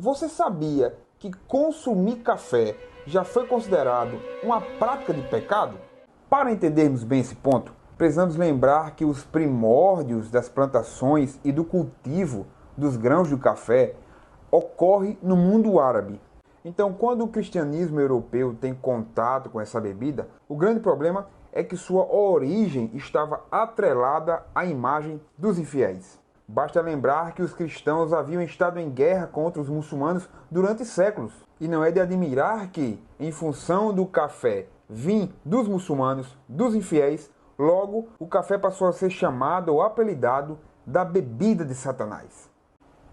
Você sabia que consumir café já foi considerado uma prática de pecado? Para entendermos bem esse ponto, precisamos lembrar que os primórdios das plantações e do cultivo dos grãos de café ocorre no mundo árabe. Então, quando o cristianismo europeu tem contato com essa bebida, o grande problema é que sua origem estava atrelada à imagem dos infiéis. Basta lembrar que os cristãos haviam estado em guerra contra os muçulmanos durante séculos. E não é de admirar que, em função do café vir dos muçulmanos, dos infiéis, logo o café passou a ser chamado ou apelidado da bebida de Satanás.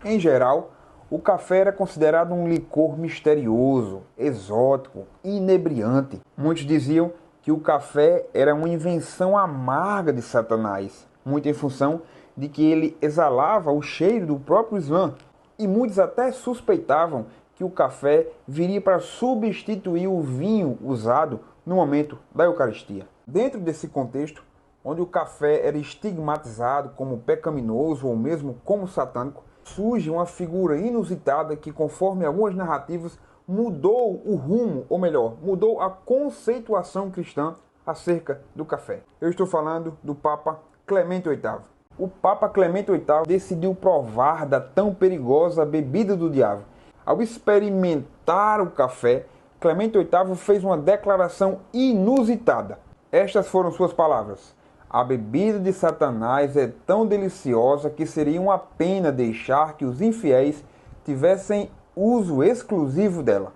Em geral, o café era considerado um licor misterioso, exótico, inebriante. Muitos diziam que o café era uma invenção amarga de Satanás, muito em função de que ele exalava o cheiro do próprio Islã, e muitos até suspeitavam que o café viria para substituir o vinho usado no momento da Eucaristia. Dentro desse contexto, onde o café era estigmatizado como pecaminoso ou mesmo como satânico, surge uma figura inusitada que, conforme algumas narrativas, mudou o rumo, ou melhor, mudou a conceituação cristã acerca do café. Eu estou falando do Papa Clemente VIII. O Papa Clemente VIII decidiu provar da tão perigosa bebida do diabo. Ao experimentar o café, Clemente VIII fez uma declaração inusitada. Estas foram suas palavras: "A bebida de Satanás é tão deliciosa que seria uma pena deixar que os infiéis tivessem uso exclusivo dela."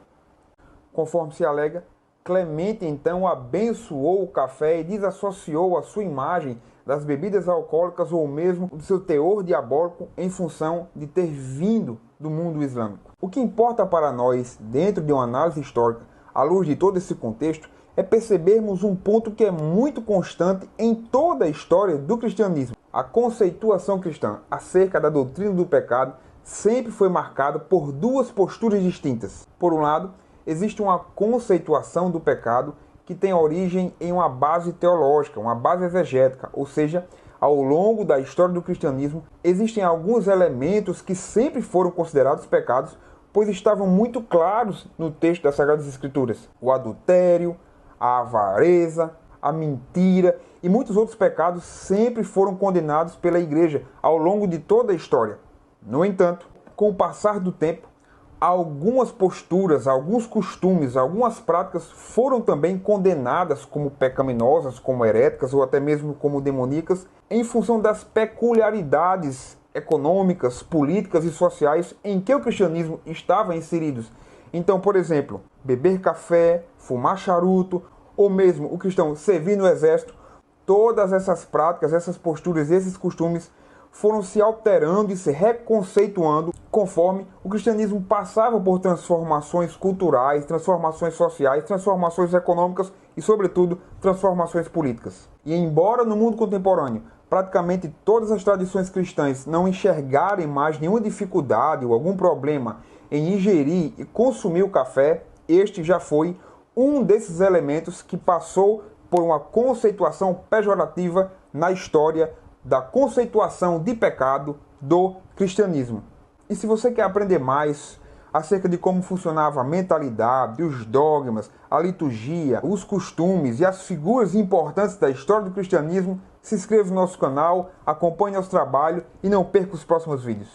Conforme se alega, Clemente então abençoou o café e desassociou a sua imagem das bebidas alcoólicas ou mesmo do seu teor diabólico em função de ter vindo do mundo islâmico. O que importa para nós, dentro de uma análise histórica, à luz de todo esse contexto, é percebermos um ponto que é muito constante em toda a história do cristianismo. A conceituação cristã acerca da doutrina do pecado sempre foi marcada por duas posturas distintas. Por um lado, existe uma conceituação do pecado que tem origem em uma base teológica, uma base exegética, ou seja, ao longo da história do cristianismo, existem alguns elementos que sempre foram considerados pecados, pois estavam muito claros no texto das Sagradas Escrituras: o adultério, a avareza, a mentira e muitos outros pecados sempre foram condenados pela igreja ao longo de toda a história. No entanto, com o passar do tempo, algumas posturas, alguns costumes, algumas práticas foram também condenadas como pecaminosas, como heréticas ou até mesmo como demoníacas, em função das peculiaridades econômicas, políticas e sociais em que o cristianismo estava inserido. Então, por exemplo, beber café, fumar charuto, ou mesmo o cristão servir no exército, todas essas práticas, essas posturas, esses costumes foram se alterando e se reconceituando conforme o cristianismo passava por transformações culturais, transformações sociais, transformações econômicas e, sobretudo, transformações políticas. E embora no mundo contemporâneo praticamente todas as tradições cristãs não enxergarem mais nenhuma dificuldade ou algum problema em ingerir e consumir o café, este já foi um desses elementos que passou por uma conceituação pejorativa na história da conceituação de pecado do cristianismo. E se você quer aprender mais acerca de como funcionava a mentalidade, os dogmas, a liturgia, os costumes e as figuras importantes da história do cristianismo, se inscreva no nosso canal, acompanhe nosso trabalho e não perca os próximos vídeos.